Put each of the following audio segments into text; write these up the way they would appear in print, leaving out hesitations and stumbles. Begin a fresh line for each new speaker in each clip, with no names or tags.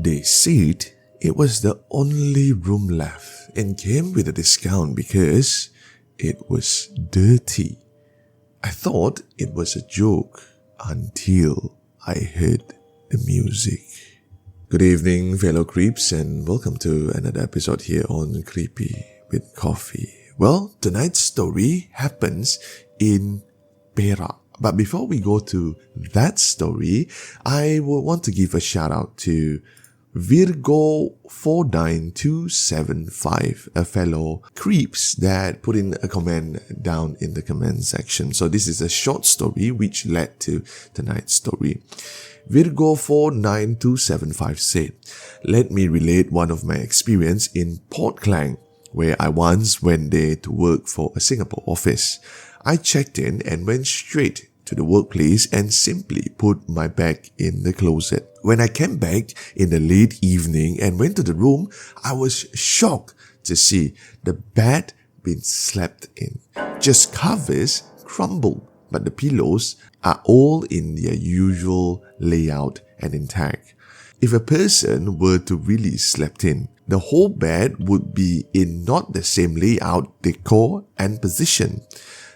They said it was the only room left and came with a discount because it was dirty. I thought it was a joke until I heard the music. Good evening, fellow creeps, and welcome to another episode here on Creepy with Coffee. Well, tonight's story happens in Perak. But before we go to that story, I would want to give a shout out to Virgo49275, a fellow creeps that put in a comment down in the comment section. So this is a short story which led to tonight's story. Virgo49275 said, "Let me relate one of my experience in Port Klang, where I once went there to work for a Singapore office. I checked in and went straight to the workplace and simply put my bag in the closet. When I came back in the late evening and went to the room, I was shocked to see the bed being slept in. Just covers crumbled, but the pillows are all in their usual layout and intact. If a person were to really slept in, the whole bed would be in not the same layout, decor, and position.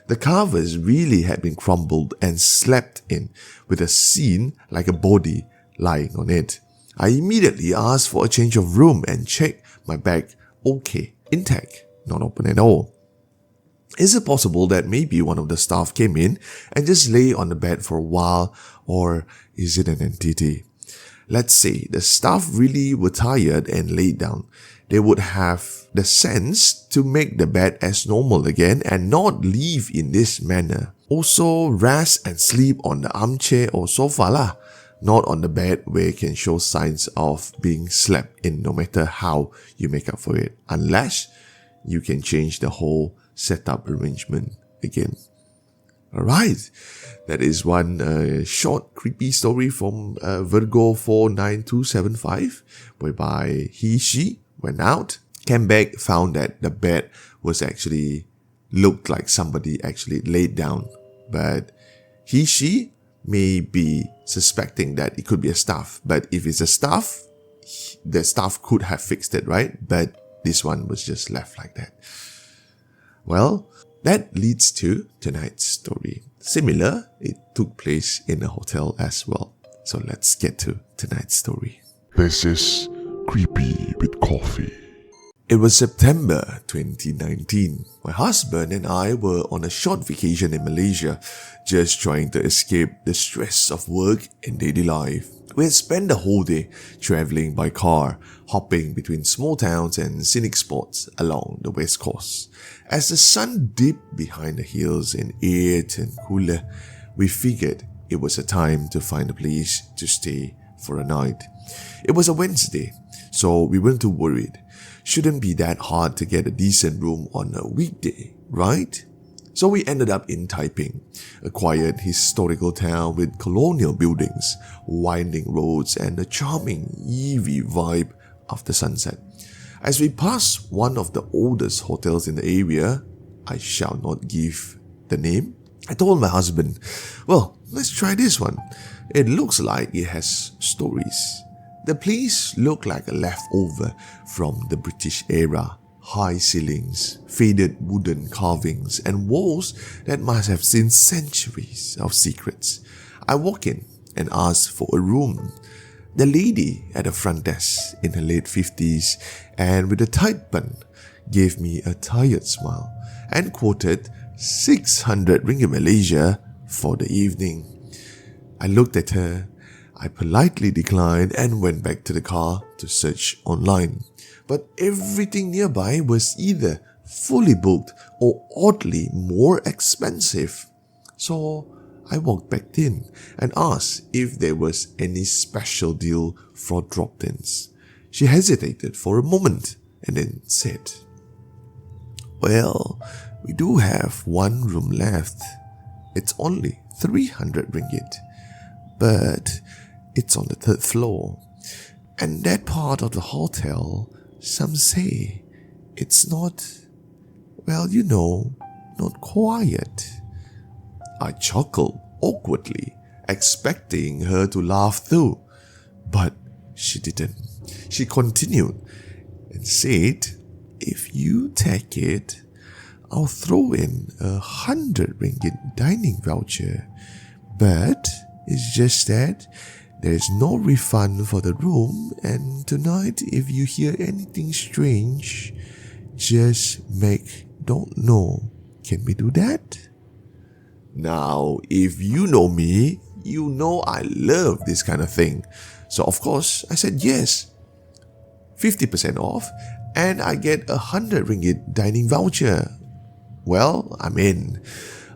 The covers really had been crumbled and slept in, with a scene like a body lying on it. I immediately asked for a change of room and checked my bag. Okay, intact, not open at all. Is it possible that maybe one of the staff came in and just lay on the bed for a while, or is it an entity? Let's say the staff really were tired and laid down. They would have the sense to make the bed as normal again and not leave in this manner. Also, rest and sleep on the armchair or sofa lah, not on the bed where it can show signs of being slept in no matter how you make up for it, unless you can change the whole setup arrangement again." Alright, that is one short creepy story from Virgo49275, whereby she went out, came back, found that the bed was actually looked like somebody actually laid down, but she may be suspecting that it could be a staff. But if it's a staff, the staff could have fixed it, right? But this one was just left like that. Well, that leads to tonight's story. Similar, it took place in a hotel as well. So let's get to tonight's story.
This is Creepy with Coffee.
It was September 2019. My husband and I were on a short vacation in Malaysia, just trying to escape the stress of work and daily life. We had spent the whole day traveling by car, hopping between small towns and scenic spots along the west coast. As the sun dipped behind the hills and air turned cooler, we figured it was a time to find a place to stay for a night. It was a Wednesday, so we weren't too worried. Shouldn't be that hard to get a decent room on a weekday, right? So we ended up in Taiping, a quiet historical town with colonial buildings, winding roads, and a charming, eerie vibe after sunset. As we passed one of the oldest hotels in the area, I shall not give the name, I told my husband, "Well, let's try this one. It looks like it has stories." The place looked like a leftover from the British era. High ceilings, faded wooden carvings, and walls that must have seen centuries of secrets. I walked in and asked for a room. The lady at the front desk, in her late 50s and with a tight bun, gave me a tired smile and quoted 600 ringgit Malaysia for the evening. I looked at her. I politely declined and went back to the car to search online. But everything nearby was either fully booked or oddly more expensive. So I walked back in and asked if there was any special deal for drop-ins. She hesitated for a moment and then said, "Well, we do have one room left. It's only 300 ringgit, but it's on the 3rd floor. And that part of the hotel, some say, it's not, well, you know, not quiet." I chuckled awkwardly, expecting her to laugh too, but she didn't. She continued and said, "If you take it, I'll throw in 100 ringgit dining voucher. But it's just that there's no refund for the room, and tonight if you hear anything strange, just don't know. Can we do that?" Now, if you know me, you know I love this kind of thing. So of course, I said yes. 50% off, and I get 100 ringgit dining voucher. Well, I'm in.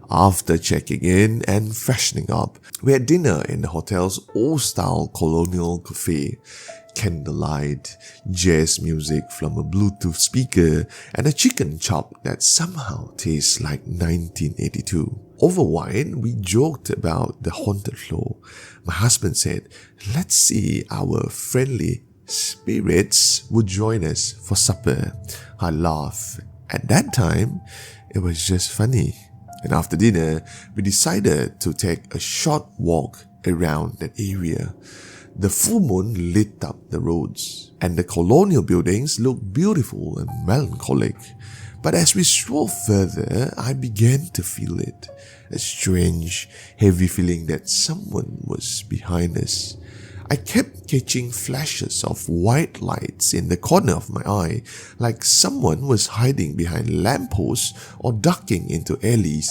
After checking in and freshening up, we had dinner in the hotel's old-style colonial cafe. Candlelight, jazz music from a Bluetooth speaker, and a chicken chop that somehow tastes like 1982. Over wine, we joked about the haunted floor. My husband said, "Let's see our friendly spirits would join us for supper." I laughed. At that time, it was just funny. And after dinner, we decided to take a short walk around that area. The full moon lit up the roads, and the colonial buildings looked beautiful and melancholic. But as we strolled further, I began to feel it. A strange, heavy feeling that someone was behind us. I kept catching flashes of white lights in the corner of my eye, like someone was hiding behind lampposts or ducking into alleys,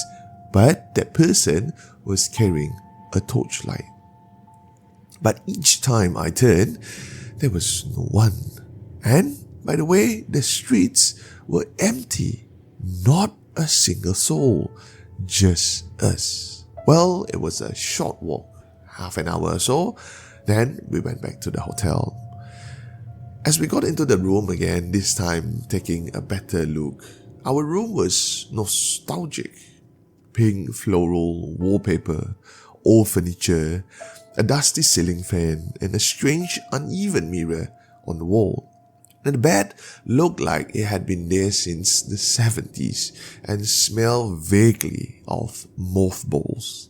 but that person was carrying a torchlight. But each time I turned, there was no one. And, by the way, the streets were empty. Not a single soul. Just us. Well, it was a short walk, half an hour or so. Then we went back to the hotel. As we got into the room again, this time taking a better look, our room was nostalgic. Pink floral wallpaper, old furniture, a dusty ceiling fan, and a strange uneven mirror on the wall. And the bed looked like it had been there since the 70s and smelled vaguely of mothballs.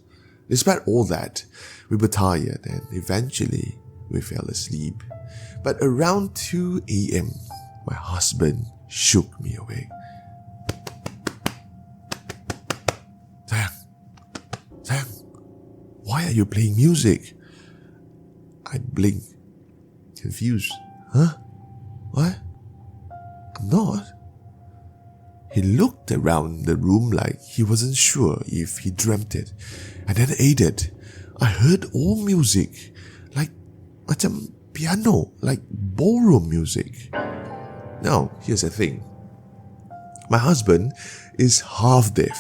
Despite all that, we were tired and eventually we fell asleep. But around 2 a.m., my husband shook me awake. Sayang, why are you playing music?" I blinked, confused. "Huh? What? I'm not." He looked around the room like he wasn't sure if he dreamt it, and then added, "I heard old music, like macam piano, like ballroom music." Now, here's the thing. My husband is half deaf.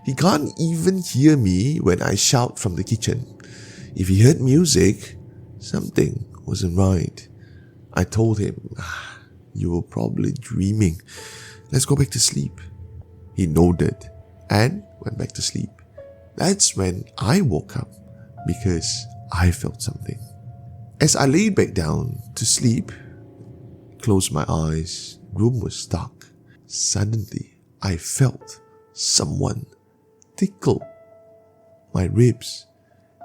He can't even hear me when I shout from the kitchen. If he heard music, something wasn't right. I told him, "You were probably dreaming. Let's go back to sleep." He nodded and went back to sleep. That's when I woke up because I felt something. As I laid back down to sleep, closed my eyes, room was dark. Suddenly, I felt someone tickle my ribs,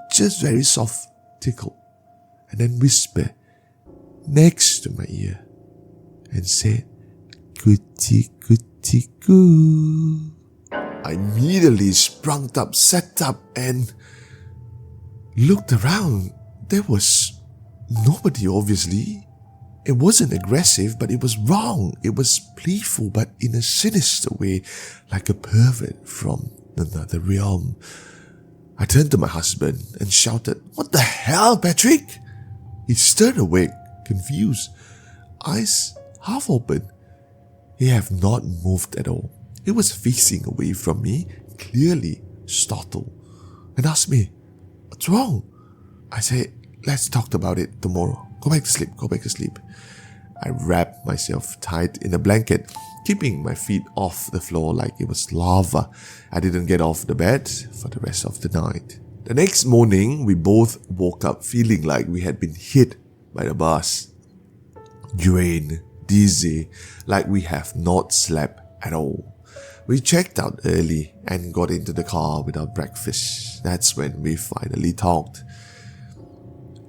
just very soft tickle, and then whisper next to my ear and said, "Gucci, Gucci, goo." I immediately sprung up, sat up, and looked around. There was nobody, obviously. It wasn't aggressive, but it was wrong. It was playful, but in a sinister way, like a pervert from another realm. I turned to my husband and shouted, "What the hell, Patrick?" He stirred awake, confused, eyes half open. He had not moved at all. He was facing away from me, clearly startled, and asked me, "What's wrong?" I said, "Let's talk about it tomorrow. Go back to sleep, go back to sleep." I wrapped myself tight in a blanket, keeping my feet off the floor like it was lava. I didn't get off the bed for the rest of the night. The next morning, we both woke up feeling like we had been hit by the bus. Drained, dizzy, like we have not slept at all. We checked out early and got into the car without breakfast. That's when we finally talked.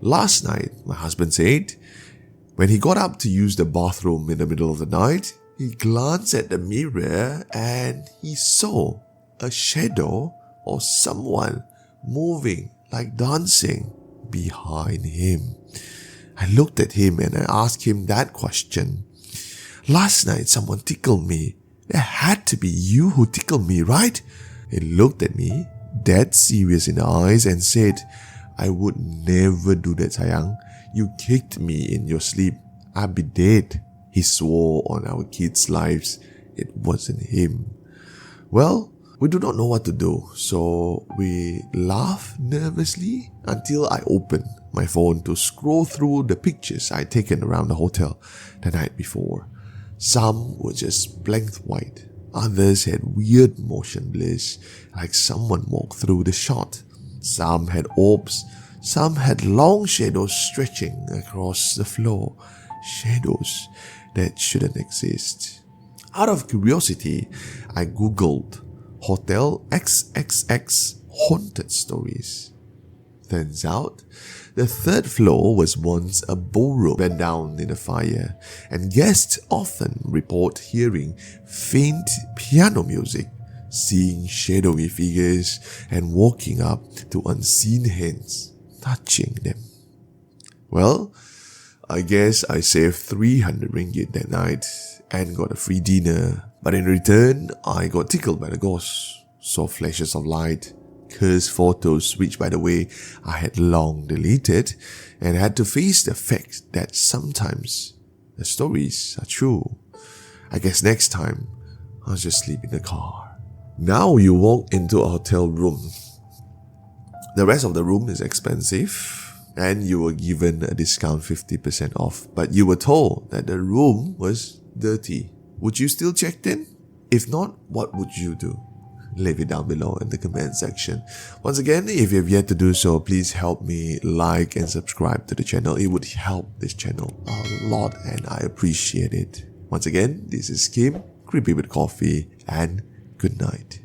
Last night, my husband said, when he got up to use the bathroom in the middle of the night, he glanced at the mirror and he saw a shadow or someone moving like dancing behind him. I looked at him and I asked him that question. Last night someone tickled me. It had to be you who tickled me, right? He looked at me, dead serious in the eyes, and said, I would never do that, sayang. You kicked me in your sleep. I'd be dead. He swore on our kids' lives. It wasn't him. Well, we do not know what to do, so we laugh nervously until I open my phone to scroll through the pictures I'd taken around the hotel the night before. Some were just blank white. Others had weird motion blurs, like someone walked through the shot. Some had orbs. Some had long shadows stretching across the floor. Shadows that shouldn't exist. Out of curiosity, I googled Hotel XXX haunted stories. Turns out, the third floor was once a ballroom burned down in a fire, and guests often report hearing faint piano music, seeing shadowy figures, and walking up to unseen hands, touching them. Well, I guess I saved 300 ringgit that night and got a free dinner. But in return, I got tickled by the ghost, saw flashes of light, cursed photos which, by the way, I had long deleted, and had to face the fact that sometimes the stories are true. I guess next time, I'll just sleep in the car. Now you walk into a hotel room. The rest of the room is expensive, and you were given a discount 50% off, but you were told that the room was dirty. Would you still check in? If not, what would you do? Leave it down below in the comment section. Once again, if you have yet to do so, please help me like and subscribe to the channel. It would help this channel a lot and I appreciate it. Once again, this is Kim, Creepy with Coffee, and good night.